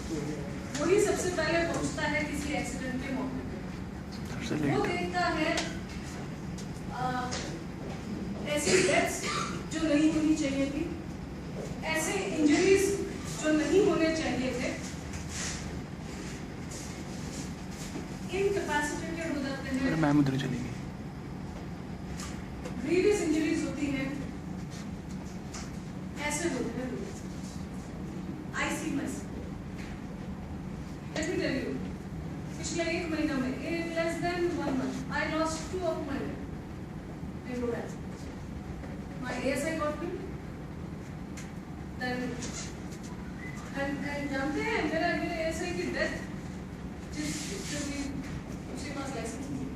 वही सबसे पहले पहुंचता है किसी एक्सीडेंट के मौके पे। वो देखता है ऐसी डेथ्स जो नहीं होनी चाहिए थी, ऐसे इंजरीज जो नहीं होने चाहिए थे, इनकैपेसिटेटेड हो जाते हैं, मैम उधर चलेंगे, ग्रीवियस इंजरीज होती हैं, ऐसे होते हैं। I see myself, let me tell you, पिछले 1 महीना में, in less than 1 month, I lost 2 of my men in road accidents. My ASI got killed, then and जानते हैं मेरे ASI की डेथ उसके पास लाइसेंस नहीं,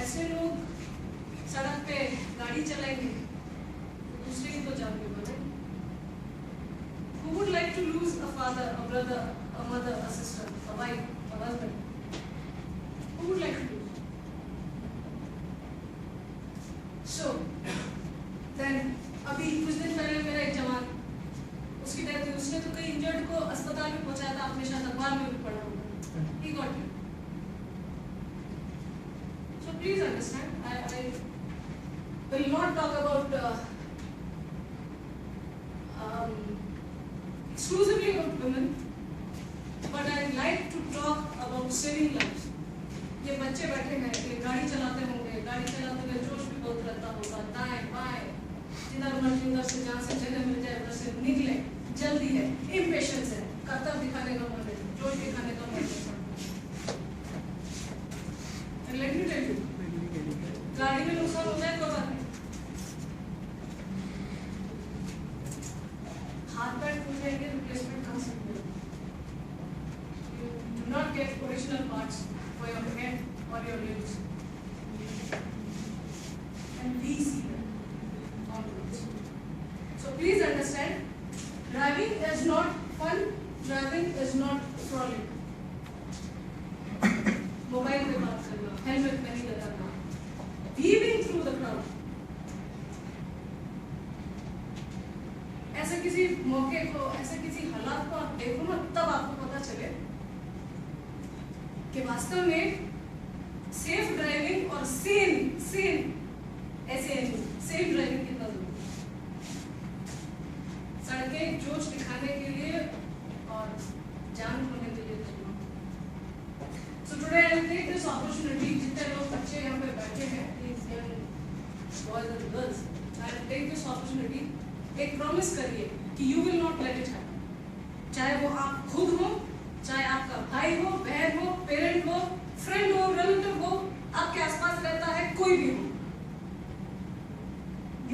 ऐसे लोग सड़क पे गाड़ी चलाएंगे, दूसरे की तो जान भी बचाएंगे। Who would like to lose a father, a brother, a mother, a sister, a wife, a husband? Who would like to lose? So, then अभी कुछ दिन पहले मेरा एक जवान, उसकी डेथ हुई, उसने तो कई इंजर्ड को अस्पताल में पहुंचाया था, आपने शायद अखबार में भी पढ़ा होगा। He got it. So please understand, I will not talk about exclusively about women, but I like to talk about saving lives. ये बच्चे बैठे हैं, ये गाड़ी चलाते होंगे, गाड़ी चलाते हुए जोश भी बहुत रहता होगा, दाएं बाएं जिधर मर्जी उधर से, जहाँ से जगह मिल जाए उधर से निकले, जल्दी है, इम्पेशंस है, कर्तव्य दिखाने का मन है, जोश दिखाने का मन है। Let me tell you, गाड़ी में नुकसान हो जाए तो बात नहीं, हाथ पैर टूट जाएंगे, रिप्लेसमेंट कहाँ से मिलेगा? You do not get original parts for your head or your limbs, and we see them on roads. So please understand, driving is not fun, driving is not frolic. Mobile पे बात करना, helmet नहीं लगाना, weaving through the crowd. ऐसे किसी मौके को, ऐसे किसी हालात को आप देखो ना, तब आपको पता चले कि वास्तव में सेफ ड्राइविंग और सेन ऐसे सेफ ड्राइविंग कितना जरूरी है। सड़कें जोश दिखाने के लिए और जान खोने के लिए। So today I will take this opportunity, जितने लोग बच्चे यहाँ पे बैठे हैं, these young boys and girls, I will take this opportunity, एक प्रॉमिस करिए कि you will not let it happen. चाहे वो आप खुद हो, चाहे आपका भाई हो, बहन हो, पेरेंट हो, फ्रेंड हो, रिलेटिव हो, आपके आसपास रहता है, कोई भी हो,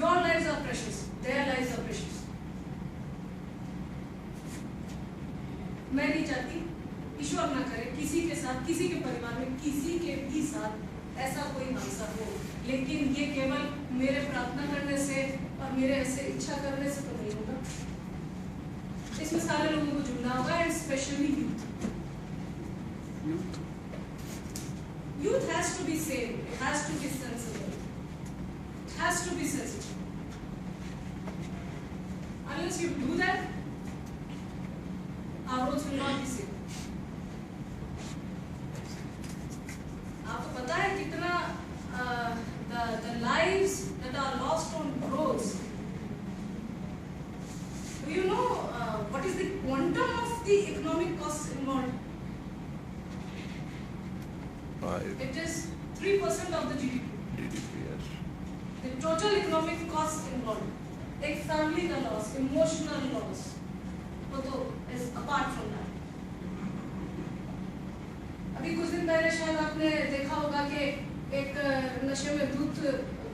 your lives are precious, their lives are precious. मैं नहीं चाहती, ईश्वर ना करे, किसी के साथ, किसी के परिवार में, किसी के भी साथ ऐसा कोई हादसा हो, लेकिन ये केवल मेरे प्रार्थना करने से और मेरे ऐसे इच्छा करने से तो नहीं होगा। इसमें सारे लोगों को जुड़ना होगा, and specially youth has to be sane, it has to be sensible, it has to be sensitive. Unless you do that, our roads will not be safe. आपको पता है कितना the lives that are lost on roads? Do you know what is the quantum of the economic costs involved? It is 3% of the GDP. yes. The total economic costs involved. एक family का loss, emotional loss, वो तो is apart from that. अभी कुछ दिन पहले शायद आपने देखा होगा कि एक नशे में धुत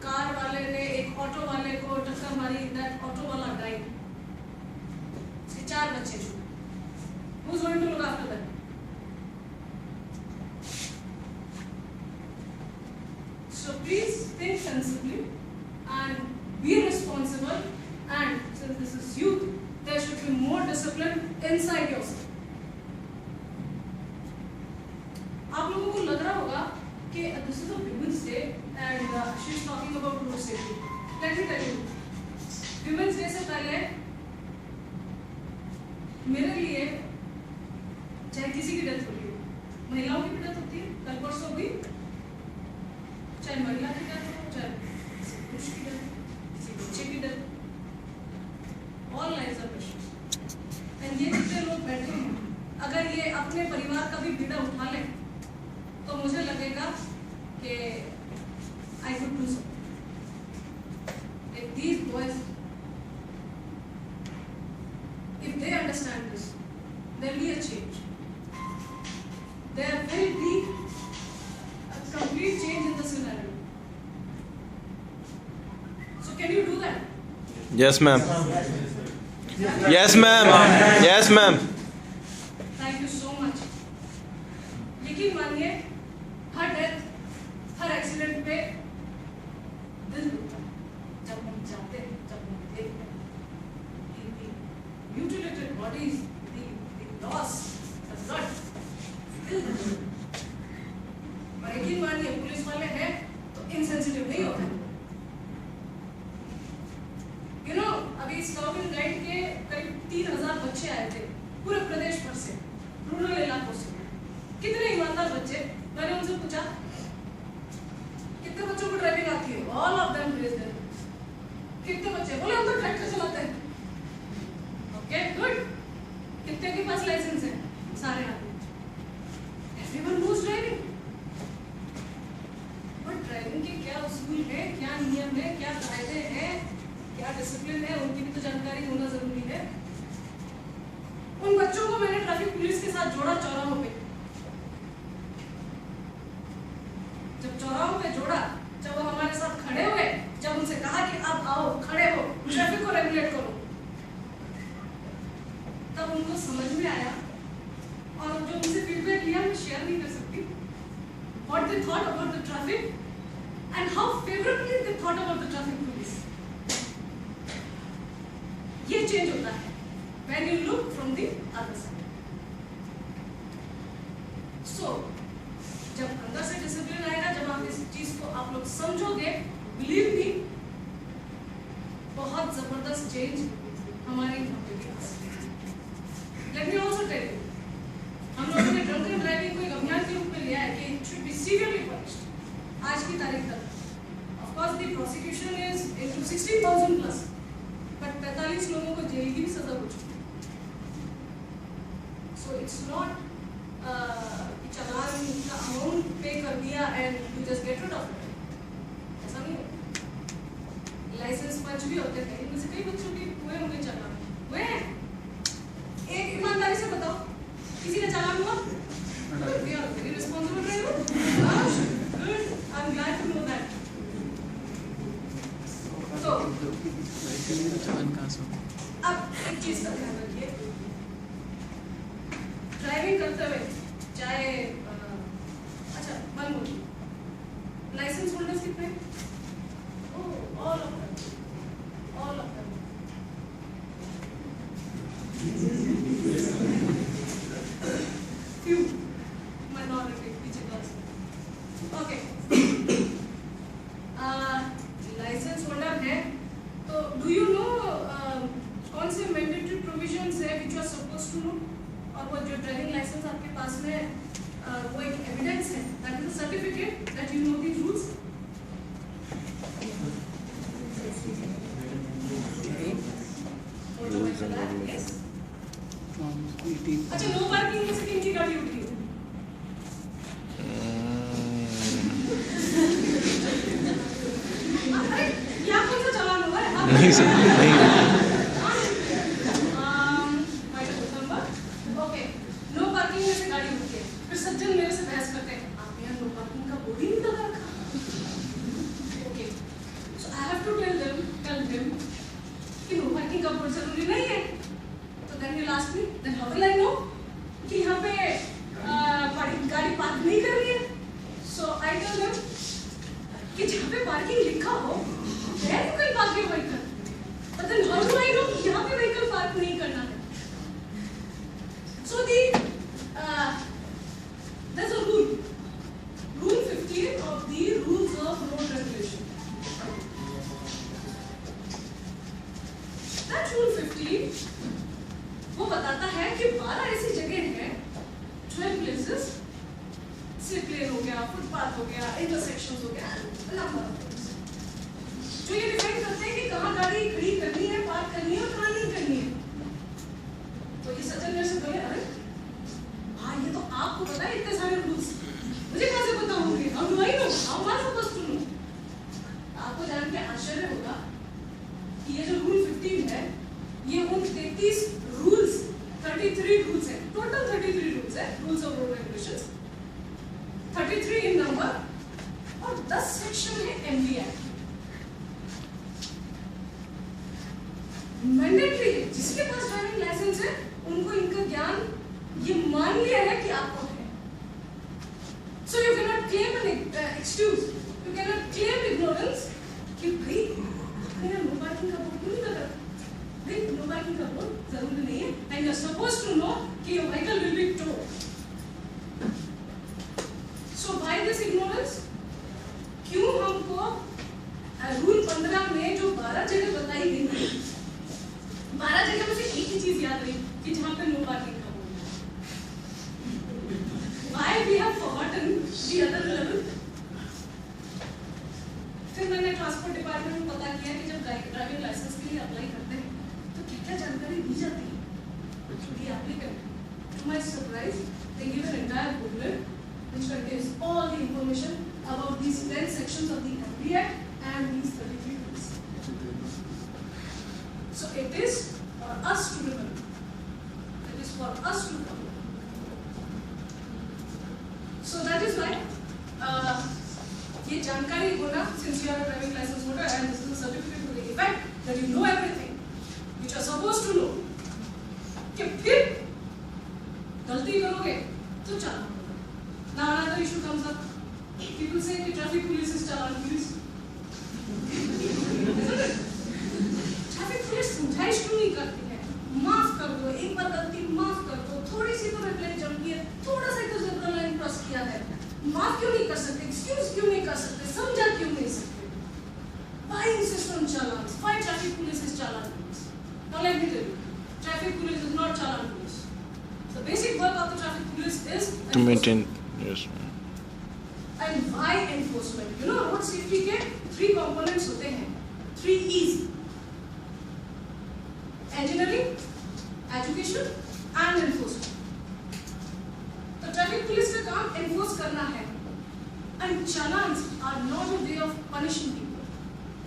कार वाले ने एक ऑटो वाले को टक्कर मारी, दैट ऑटो वाला डाइड, 4 बच्चे छूटे। Who's going to look after that? So please think sensibly and be responsible, and since this is youth, there should be more discipline inside yourself. आप लोगों को लग रहा होगा कि this is a women's day and she is talking about road safety. Let me tell you, women's day से पहले मेरे लिए चाहे किसी की डेथ होती है, महिलाओं की भी डेथ होती है, कल परसों भी, चाहे महिला की डेथ हो, चाहे किसी पुरुष की डेथ, किसी बच्चे की death, all lives are precious. And ये जितने लोग बैठे हैं, अगर ये अपने परिवार का भी बीड़ा उठा लें तो मुझे लगेगा कि I could do something. If these boys, if they understand this, there will be a change. There will be a complete change in the scenario. So can you do that? Yes, ma'am. Yes, ma'am. Yes, ma'am. Thank you so much. यकीन मानिए, her death, हर accident पे दिल दुखता है। जब हम जाते हैं, जब हम देखते हैं कि the mutilated bodies, the loss, the blood, दिल दुखता है। और यकीन मानिए, पुलिस वाले हैं तो insensitive नहीं होते। You know, अभी स्काउट एंड गाइड के करीब 3000 बच्चे आए थे पूरे प्रदेश भर से, रूरल इलाकों से। कितने ईमानदार बच्चे, मैंने उनसे पूछा कितने बच्चों को ड्राइविंग आती है? All of them raise their hands. कितने बच्चे? बोले हम तो ट्रैक्टर चलाते हैं। Okay, good. कितने के पास लाइसेंस है? सारे आदमी। Everyone knows driving. But driving के क्या उसूल है, क्या नियम है, क्या कायदे हैं, क्या डिसिप्लिन है, उनकी भी तो जानकारी होना जरूरी है। उन बच्चों को मैंने ट्रैफिक पुलिस के साथ जोड़ा चौराहों पे। जब चौराहों पे जोड़ा, जब वो हमारे साथ खड़े हुए, जब उनसे कहा कि अब आओ, खड़े हो, ट्रैफिक को रेगुलेट करो, तब उनको समझ में आया। और जो उनसे फीडबैक लिया मैं शेयर नहीं कर सकती। What they thought about the traffic and how favorably they thought about the traffic police. ये चेंज होता है when you look from the other side. So, जब अंदर से डिसिप्लिन आएगा, जब आप इस चीज को आप लोग समझोगे, बिलीव मी, बहुत जबरदस्त चेंज हमारी कंपनी आ सकती है। Let me also tell you, हम लोगों ने ड्रंक एंड ड्राइविंग को एक अभियान के रूप में लिया है कि it should be severely punished आज की तारीख तक। Of course the prosecution is into 16,000 plus, but 45 लोगों को जेल की भी सजा हो चुकी है। सो इट्स नॉट चालान का अमाउंट पे कर दिया and you just get rid of it, ऐसा नहीं है। लाइसेंस पंच भी होते थे, इनमें से कई बच्चों के हुए होंगे चालान, हुए हैं? एक ईमानदारी से बताओ, किसी का चालान हुआ? We are very responsible driver. Good. I'm glad to know that. So, अब एक चीज का ध्यान रखिए, ड्राइविंग करते हुए चाहे अच्छा वन मोर, लाइसेंस होल्डर्स कितने? Oh, all of them, all of them. Few minority which it was. Okay. Licence holder है तो डू यू नो कौन से मैंडेटरी प्रोविजंस है which you are supposed to know? और वो जो ड्राइविंग लाइसेंस आपके पास में वो एक एविडेंस है, that is a certificate that you know the rules. अच्छा, नो पार्किंग में से किन की गाड़ी उठी है? अरे यहाँ कौन सा चालान हुआ है? नहीं सर, नहीं। ओके, नो पार्किंग में से गाड़ी उठी है। फिर सज्जन मेरे से बहस करते हैं, आपने यहाँ नो पार्किंग का बोर्ड ही नहीं लगा रखा। Okay, so I have to tell them कि नो पार्किंग का बोर्ड जरूरी नहीं है। तो then you ask me, then how will I know कि यहाँ पे गाड़ी पार्क नहीं करनी है? सो आई टेल देम कि जहाँ पे पार्किंग लिखा हो, there you can park your vehicle, but then how do I know कि यहाँ पे व्हीकल पार्क नहीं करना है? So there's a rule 15 of the rules of road regulation. Slip lane हो गया, फुटपाथ हो गया, इंटरसेक्शन हो गया, नंबर ऑफ थिंग्स जो ये डिफाइन करते हैं कि कहाँ गाड़ी खड़ी करनी है, पार्क करनी है और कहाँ नहीं करनी है। तो ये सचिन मेरे से बोले, अरे हाँ ये तो आपको पता है इतने सारे रूल्स, मुझे कहाँ से पता होंगे? How do I know? How am I supposed to know? आपको जान के आश्चर्य होगा कि ये जो रूल 15 है ये उन 33 रूल्स 33 रूल्स है, टोटल 33 रूल्स है, rules of road regulations 33 in number और 10 सेक्शन है एमवी एक्ट। मैंडेटरी है, जिसके पास ड्राइविंग लाइसेंस है उनको इनका ज्ञान ये मान लिया है कि आपको है। So you can not claim an excuse, you can not claim ignorance कि भाई आपने नो पार्किंग का बोर्ड क्यों नहीं लगा? भाई नो पार्किंग का बोर्ड जरूरी नहीं है and you are supposed to know कि your vehicle will be told. So by this ignorance क्यों हमको रूल 15 में जो 12 जगह बताई गई है, 12 जगह में से एक ही चीज याद रही कि जहां पे नो पार्किंग का बोर्ड है। Why we have forgotten the other 11? फिर मैंने ट्रांसपोर्ट डिपार्टमेंट में पता किया कि जब ड्राइविंग लाइसेंस के लिए अप्लाई करते हैं तो क्या-क्या जानकारी दी जाती है to the applicant. To my surprise, they give an entire booklet which contains all the information about these 10 sections of the MV Act and these 33 rules. So it is for us to remember. It is for us to remember. So that is why ये जानकारी होना, since you are a driving license holder and this is a certificate to the effect that you know everything which you are supposed to know, कि फिर गलती करोगे तो चालान होगा। Now another issue comes up. People say कि traffic police is challan police. Traffic police समझाइश क्यों नहीं करती है? माफ कर दो, एक बार गलती माफ कर दो, थोड़ी सी तो रेड लाइन जंप की है, थोड़ा सा तो ज़ेब्रा लाइन क्रॉस किया है, माफ क्यों नहीं कर सकते? एक्सक्यूज क्यों नहीं कर सकते? समझा क्यों नहीं सकते? Why insist on challans? Why traffic police is challan police? Now let me tell you, traffic police is not challan police. The basic work of the traffic police is to maintain. Yes. And why enforcement? You know, road safety के 3 components होते हैं, 3 E's: engineering, education, and enforcement. तो traffic police का काम enforce करना है, and challans are not a way of punishing people.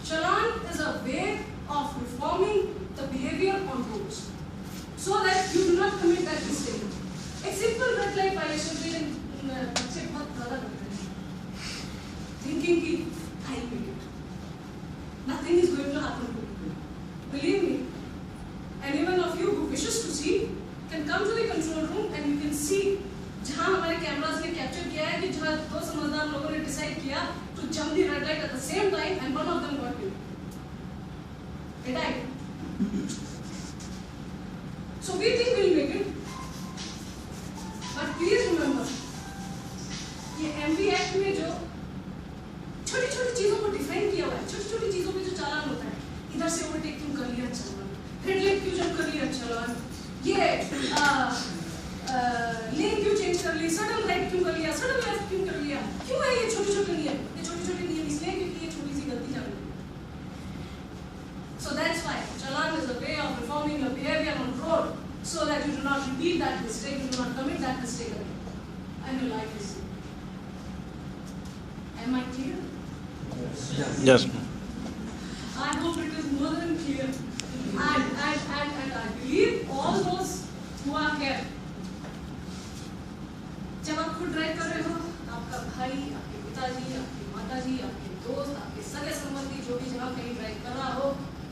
Challan is a way of reforming the behavior on roads, so that you do not commit that mistake. एक simple red light violation पे बच्चे बहुत ज़्यादा करते हैं, thinking कि I will it, nothing is going to happen to me. Believe me, anyone of you who wishes to see can come to the control room and you can see जहाँ हमारे cameras ने capture किया है कि जहाँ 2 समझदार लोगों ने डिसाइड किया to jump the red light at the same time and one of them got killed. They died. So we think we'll make it, but please remember, ये MV Act में जो छोटी-छोटी चीजों को डिफाइन किया हुआ है, छोटी-छोटी चीजों पे जो चालान होता है, इधर से ओवरटेक क्यों कर लिया चालान, रेड लाइट क्यों जंप कर लिया चालान, ये लेन क्यों चेंज कर ली, सडन राइट क्यों कर लिया, सडन लेफ्ट क्यों कर लिया, क्यों है ये छोटे-छोटे नियम? ये छोटे-छोटे नियम इसलिए क्योंकि ये छोटी सी गलती जान ली। So that's why challan is a way of reforming your behavior on road, so that you do not repeat that mistake, you do not commit that mistake again, and your life is safe. Am I clear? Yes. I hope it is more than clear. And I believe all those who are here, जब आप खुद drive कर रहे हो, आपका भाई, आपके पिताजी, आपकी माताजी, आपके दोस्त, आपके सगे संबंधी जो भी जहाँ कहीं ड्राइव कर रहा हो,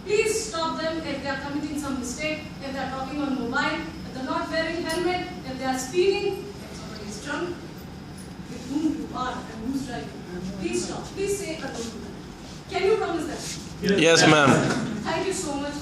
please stop them if they are committing some mistake, if they are talking on mobile, if they are not wearing helmet, if they are speeding, if somebody is drunk, with whom you are and who's driving. Please stop. Please say a don't do that. Can you promise that? Yes, ma'am. Thank you so much.